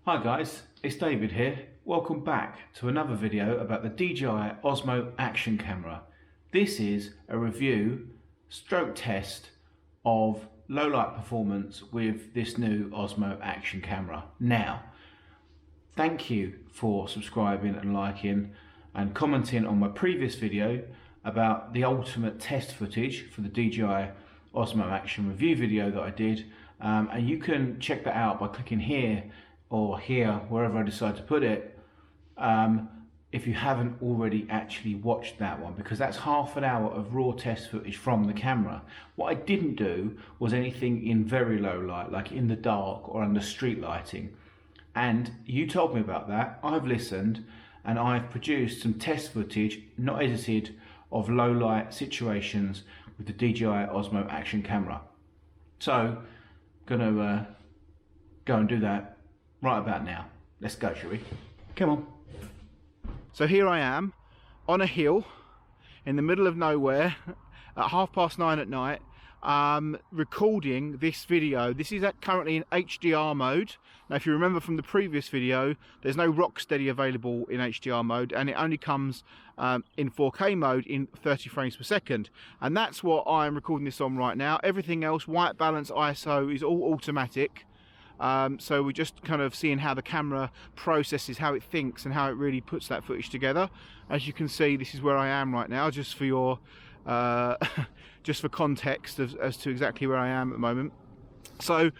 Hi guys, it's David here. Welcome back to another video about the DJI Osmo Action Camera. This is a review stroke test of low light performance with this new Osmo Action Camera. Now, thank you for subscribing and liking and commenting on my previous video about the ultimate test footage for the DJI Osmo Action review video that I did. And you can check that out by clicking here or here, wherever I decide to put it, if you haven't already actually watched that one, because that's half an hour of raw test footage from the camera. What I didn't do was anything in very low light, like in the dark or under street lighting. And you told me about that. I've listened and I've produced some test footage, not edited, of low light situations with the DJI Osmo Action Camera. So, gonna go and do that right about now. Let's go, shall we? Come on. So here I am on a hill in the middle of nowhere at 9:30 at night, recording this video. This is currently in HDR mode. Now, if you remember from the previous video, there's no Rocksteady available in HDR mode, and it only comes in 4K mode in 30 frames per second. And that's what I'm recording this on right now. Everything else, white balance, ISO, is all automatic. So we're just kind of seeing how the camera processes, how it thinks, and how it really puts that footage together. As you can see, this is where I am right now, just for your just for context as to exactly where I am at the moment. So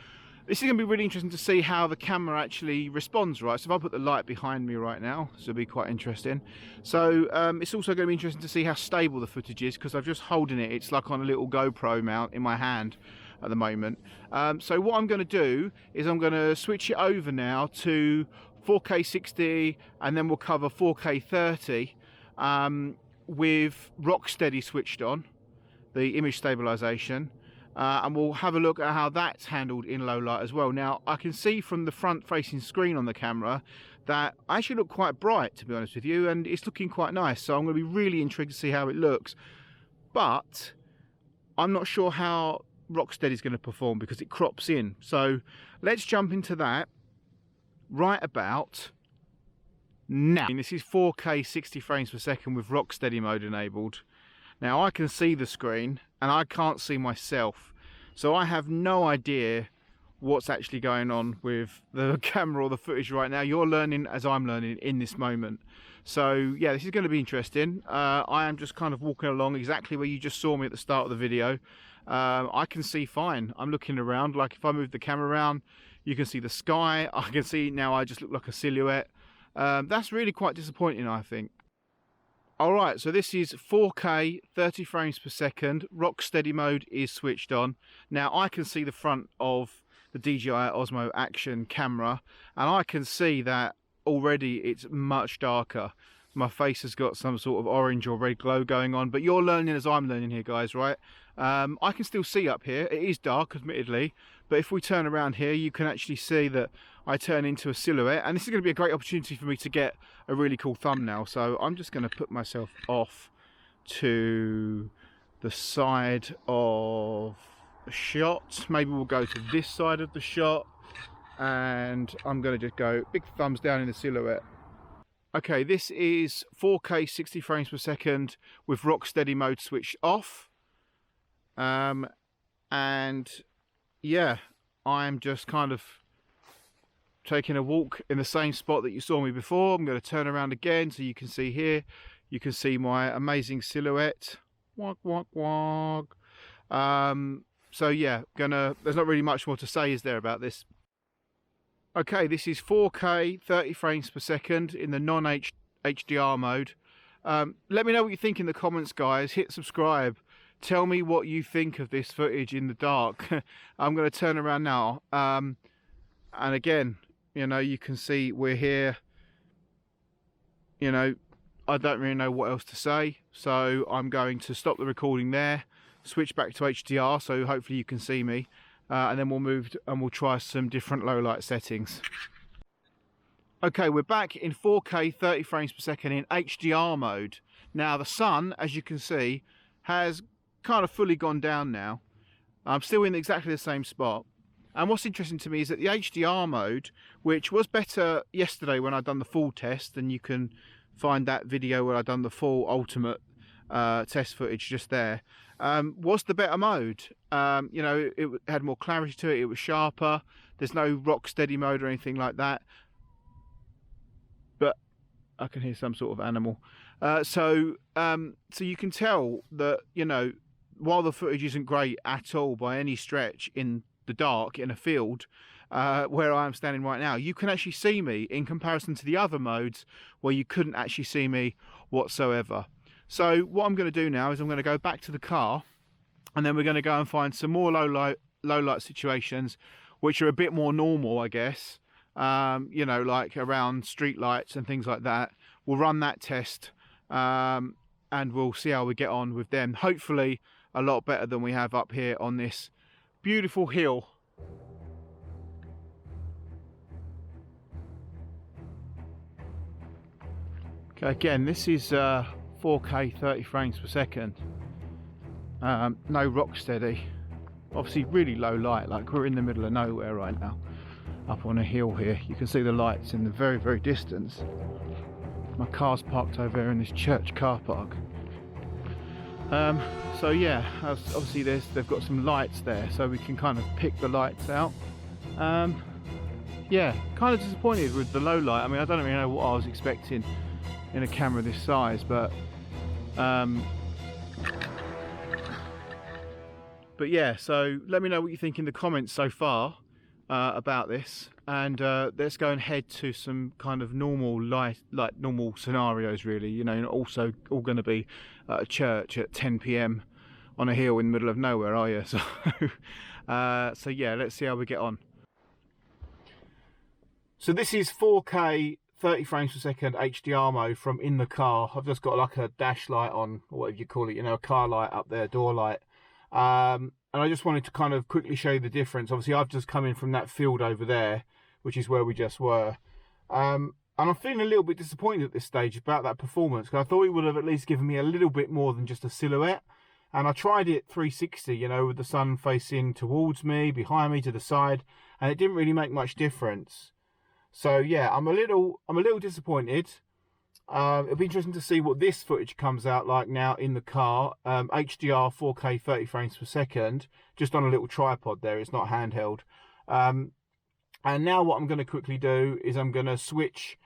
this is going to be really interesting to see how the camera actually responds, right? So if I put the light behind me right now, this will be quite interesting. So it's also going to be interesting to see how stable the footage is, because I've just holding it. It's like on a little GoPro mount in my hand at the moment. So what I'm going to do is I'm going to switch it over now to 4K 60, and then we'll cover 4K 30 with Rocksteady switched on, the image stabilization. And we'll have a look at how that's handled in low light as well. Now, I can see from the front facing screen on the camera that I actually look quite bright, to be honest with you, and it's looking quite nice. So I'm going to be really intrigued to see how it looks. But I'm not sure how Rocksteady is going to perform because it crops in. So let's jump into that right about now. And this is 4K 60 frames per second with Rocksteady mode enabled. Now I can see the screen and I can't see myself, so I have no idea what's actually going on with the camera or the footage right now. You're learning as I'm learning in this moment. So yeah, this is going to be interesting. I am just kind of walking along exactly where you just saw me at the start of the video. I can see fine. I'm looking around. Like if I move the camera around, you can see the sky. I can see now I just look like a silhouette. That's really quite disappointing, I think. Alright, so this is 4K 30 frames per second. Rocksteady mode is switched on. Now I can see the front of the DJI Osmo Action Camera, and I can see that already it's much darker. My face has got some sort of orange or red glow going on, but you're learning as I'm learning here, guys, right? I can still see up here. It is dark, admittedly, but if we turn around here, you can actually see that I turn into a silhouette, and this is going to be a great opportunity for me to get a really cool thumbnail. So I'm just going to put myself off to the side of the shot. Maybe we'll go to this side of the shot, and I'm going to just go big thumbs down in the silhouette. Okay, this is 4K 60 frames per second with Rocksteady mode switched off. And yeah, I'm just kind of taking a walk in the same spot that you saw me before. I'm going to turn around again so you can see here. You can see my amazing silhouette. Walk, walk, walk. So yeah, there's not really much more to say, is there, about this? Okay, this is 4K 30 frames per second in the non-HDR mode. Let me know what you think in the comments, guys. Hit subscribe. Tell me what you think of this footage in the dark. I'm going to turn around now. And again, you know, you can see we're here. You know, I don't really know what else to say. So I'm going to stop the recording there. Switch back to HDR so hopefully you can see me. And then we'll move and we'll try some different low light settings. Okay, we're back in 4K 30 frames per second in HDR mode. Now the sun, as you can see, has kind of fully gone down now. I'm still in exactly the same spot. And what's interesting to me is that the HDR mode, which was better yesterday when I'd done the full test, and you can find that video where I'd done the full ultimate test footage just there, was the better mode. You know, it had more clarity to it, it was sharper, there's no Rocksteady mode or anything like that. But I can hear some sort of animal. So you can tell that, you know, while the footage isn't great at all by any stretch in the dark in a field where I am standing right now, you can actually see me in comparison to the other modes where you couldn't actually see me whatsoever. So what I'm going to do now is I'm going to go back to the car, and then we're going to go and find some more low light situations which are a bit more normal, I guess. You know, like around street lights and things like that. We'll run that test and we'll see how we get on with them. Hopefully a lot better than we have up here on this beautiful hill. Okay, again, this is 4K 30 frames per second. No Rocksteady. Obviously really low light, like we're in the middle of nowhere right now. Up on a hill here. You can see the lights in the very distance. My car's parked over here in this church car park. So yeah, obviously they've got some lights there, so we can kind of pick the lights out. Yeah, kind of disappointed with the low light. I mean, I don't really know what I was expecting in a camera this size, but yeah, so let me know what you think in the comments so far about this, and let's go and head to some kind of normal light, like normal scenarios really, you know. Also all going to be at a church at 10 PM on a hill in the middle of nowhere, are you? So so yeah, let's see how we get on. So this is 4K 30 frames per second HDR mode from in the car. I've just got like a dash light on, or whatever you call it, you know, a car light up there, door light. And I just wanted to kind of quickly show you the difference. Obviously, I've just come in from that field over there, which is where we just were. And I'm feeling a little bit disappointed at this stage about that performance, because I thought it would have at least given me a little bit more than just a silhouette. And I tried it 360, you know, with the sun facing towards me, behind me, to the side, and it didn't really make much difference. So yeah, I'm a little disappointed. It'll be interesting to see what this footage comes out like now in the car. HDR 4K 30 frames per second, just on a little tripod there, it's not handheld. And now what I'm going to quickly do is I'm going to switch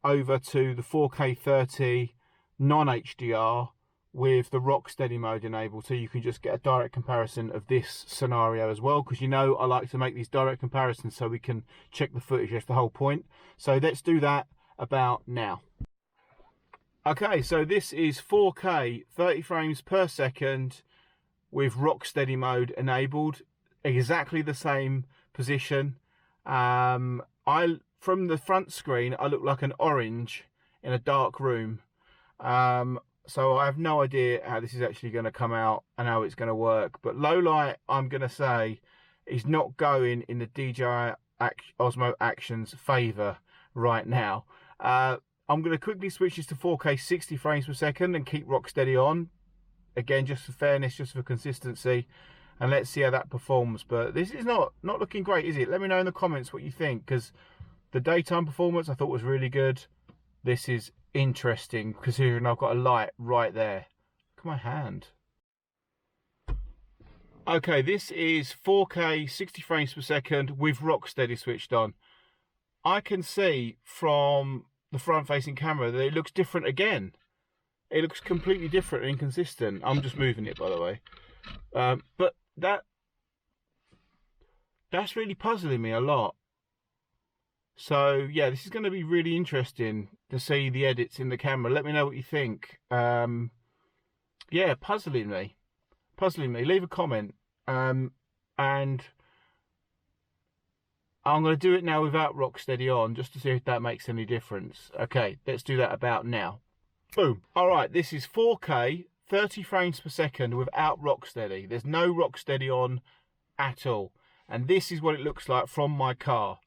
over to the 4K 30 non-HDR with the Rocksteady mode enabled, so you can just get a direct comparison of this scenario as well, because you know I like to make these direct comparisons so we can check the footage. That's the whole point. So let's do that about now. Okay, so this is 4K 30 frames per second with Rocksteady mode enabled, exactly the same position. From the front screen I look like an orange in a dark room. So I have no idea how this is actually going to come out and how it's going to work. But low light, I'm going to say, is not going in the DJI Osmo Action's favour right now. I'm going to quickly switch this to 4K 60 frames per second and keep Rocksteady on. Again, just for fairness, just for consistency. And let's see how that performs. But this is not looking great, is it? Let me know in the comments what you think, because the daytime performance I thought was really good. This is interesting, considering I've got a light right there. Look at my hand. Okay, this is 4K 60 frames per second with Rocksteady switched on. I can see from the front facing camera that it looks different again. It looks completely different and inconsistent. I'm just moving it, by the way. But that's really puzzling me a lot. So yeah, this is going to be really interesting to see the edits in the camera. Let me know what you think. Yeah, puzzling me. Leave a comment. And I'm going to do it now without Rocksteady on, just to see if that makes any difference. Okay, let's do that about now. Boom. All right, this is 4K 30 frames per second without Rocksteady. There's no Rocksteady on at all. And this is what it looks like from my car.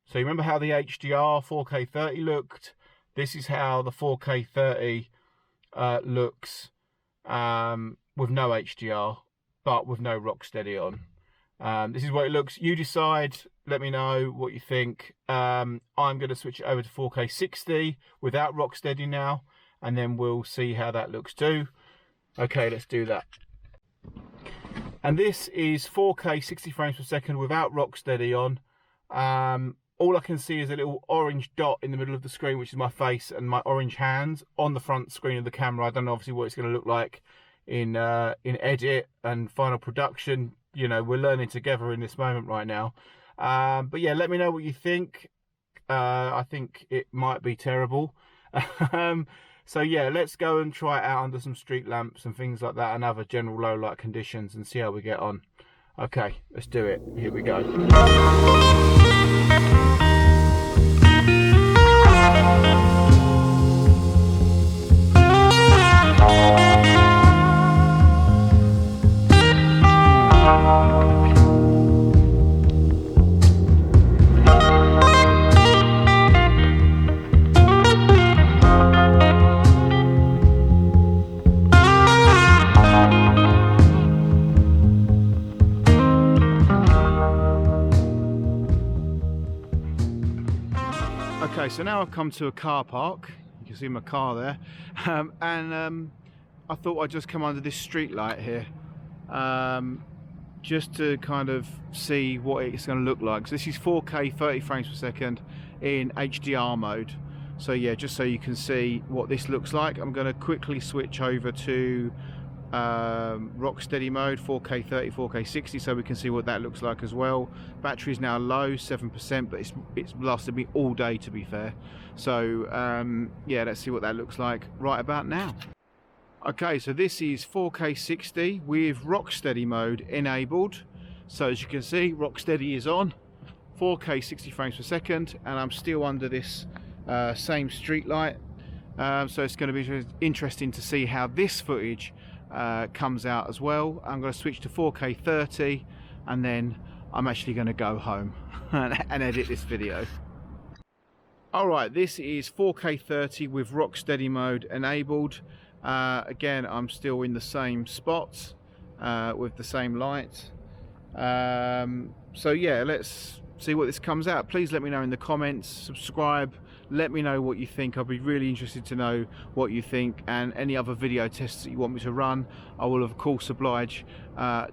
So you remember how the HDR 4K 30 looked? This is how the 4K 30 looks with no HDR, but with no Rocksteady on. This is what it looks. You decide, let me know what you think. I'm going to switch it over to 4K 60 without Rocksteady now, and then we'll see how that looks too. Okay, let's do that. And this is 4K 60 frames per second without Rocksteady on. All I can see is a little orange dot in the middle of the screen, which is my face and my orange hands on the front screen of the camera. I don't know obviously what it's going to look like in edit and final production. You know, we're learning together in this moment right now. But yeah, let me know what you think. I think it might be terrible. So yeah, let's go and try it out under some street lamps and things like that and other general low light conditions and see how we get on. Okay, let's do it. Here we go. Okay, so now I've come to a car park. You can see my car there, I thought I'd just come under this street light here, just to kind of see what it's going to look like. So this is 4K 30 frames per second in HDR mode. So yeah, just so you can see what this looks like, I'm going to quickly switch over to Rocksteady mode, 4K 30, 4K 60, so we can see what that looks like as well. Battery is now low, 7%, but it's lasted me all day, to be fair. So yeah, let's see what that looks like right about now. Okay, so this is 4K 60 with Rocksteady mode enabled. So as you can see, Rocksteady is on, 4K 60 frames per second, and I'm still under this same street light. So it's going to be interesting to see how this footage comes out as well. I'm going to switch to 4K 30, and then I'm actually going to go home and edit this video. Alright, this is 4K 30 with Rocksteady mode enabled. Again, I'm still in the same spot with the same light. So yeah, let's see what this comes out. Please let me know in the comments, subscribe, let me know what you think. I'll be really interested to know what you think, and any other video tests that you want me to run, I will of course oblige.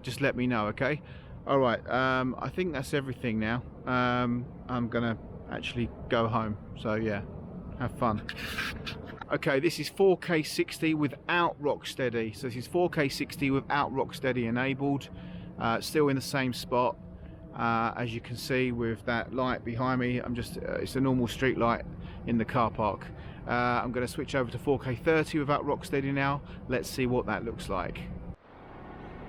Just let me know, okay? Alright, I think that's everything now. I'm gonna actually go home, so yeah, have fun. Okay, this is 4K 60 without Rocksteady. So this is 4K 60 without Rocksteady enabled. Still in the same spot. As you can see with that light behind me, it's a normal street light in the car park. I'm going to switch over to 4K 30 without Rocksteady now. Let's see what that looks like.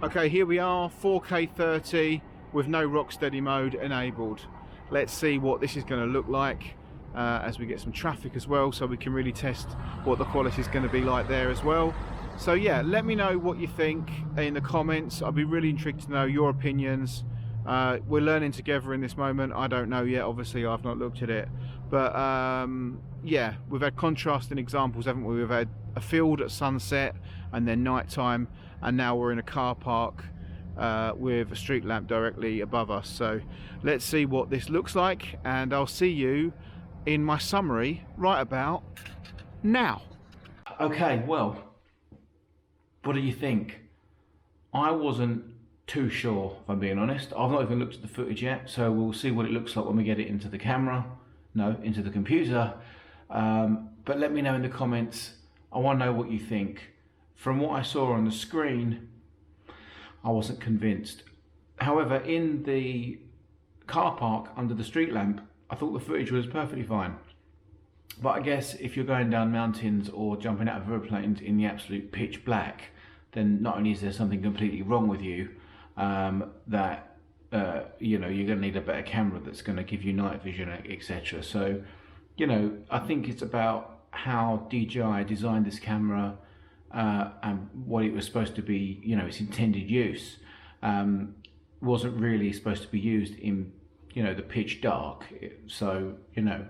Okay, here we are, 4K 30 with no Rocksteady mode enabled. Let's see what this is going to look like as we get some traffic as well, so we can really test what the quality is going to be like there as well. So yeah, let me know what you think in the comments. I'll be really intrigued to know your opinions. We're learning together in this moment. I don't know yet, obviously I've not looked at it, but yeah, we've had contrasting examples, haven't we? We've had a field at sunset and then night time, and now we're in a car park with a street lamp directly above us. So let's see what this looks like, and I'll see you in my summary right about now. Okay, well, what do you think? I wasn't too sure, if I'm being honest. I've not even looked at the footage yet, so we'll see what it looks like when we get it into the camera. No, into the computer. But let me know in the comments. I want to know what you think. From what I saw on the screen, I wasn't convinced. However, in the car park under the street lamp, I thought the footage was perfectly fine. But I guess if you're going down mountains or jumping out of airplanes in the absolute pitch black, then not only is there something completely wrong with you, that you know, you're going to need a better camera that's going to give you night vision, etc. So, you know, I think it's about how DJI designed this camera and what it was supposed to be, you know, its intended use. Wasn't really supposed to be used in, you know, the pitch dark. So, you know,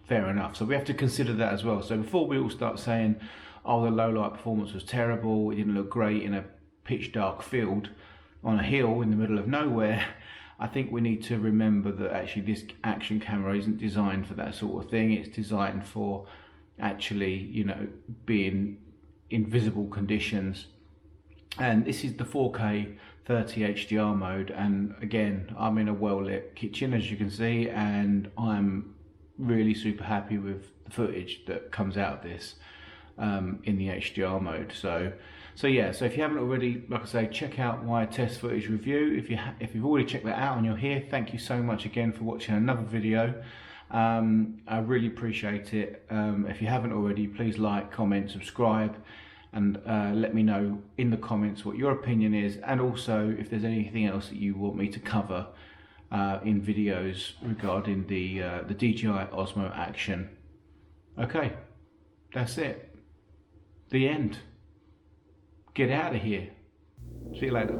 fair enough. So we have to consider that as well. So before we all start saying, oh, the low light performance was terrible, it didn't look great in a pitch dark field on a hill in the middle of nowhere, I think we need to remember that actually this action camera isn't designed for that sort of thing. It's designed for actually, you know, being in visible conditions. And this is the 4K 30 HDR mode, and again, I'm in a well-lit kitchen, as you can see, and I'm really super happy with the footage that comes out of this in the HDR mode. So yeah, so if you haven't already, like I say, check out my test footage review. If you've already checked that out and you're here, thank you so much again for watching another video. I really appreciate it. If you haven't already, please like, comment, subscribe, and let me know in the comments what your opinion is, and also if there's anything else that you want me to cover in videos regarding the DJI Osmo Action. Okay, that's it. The end. Get out of here. See you later.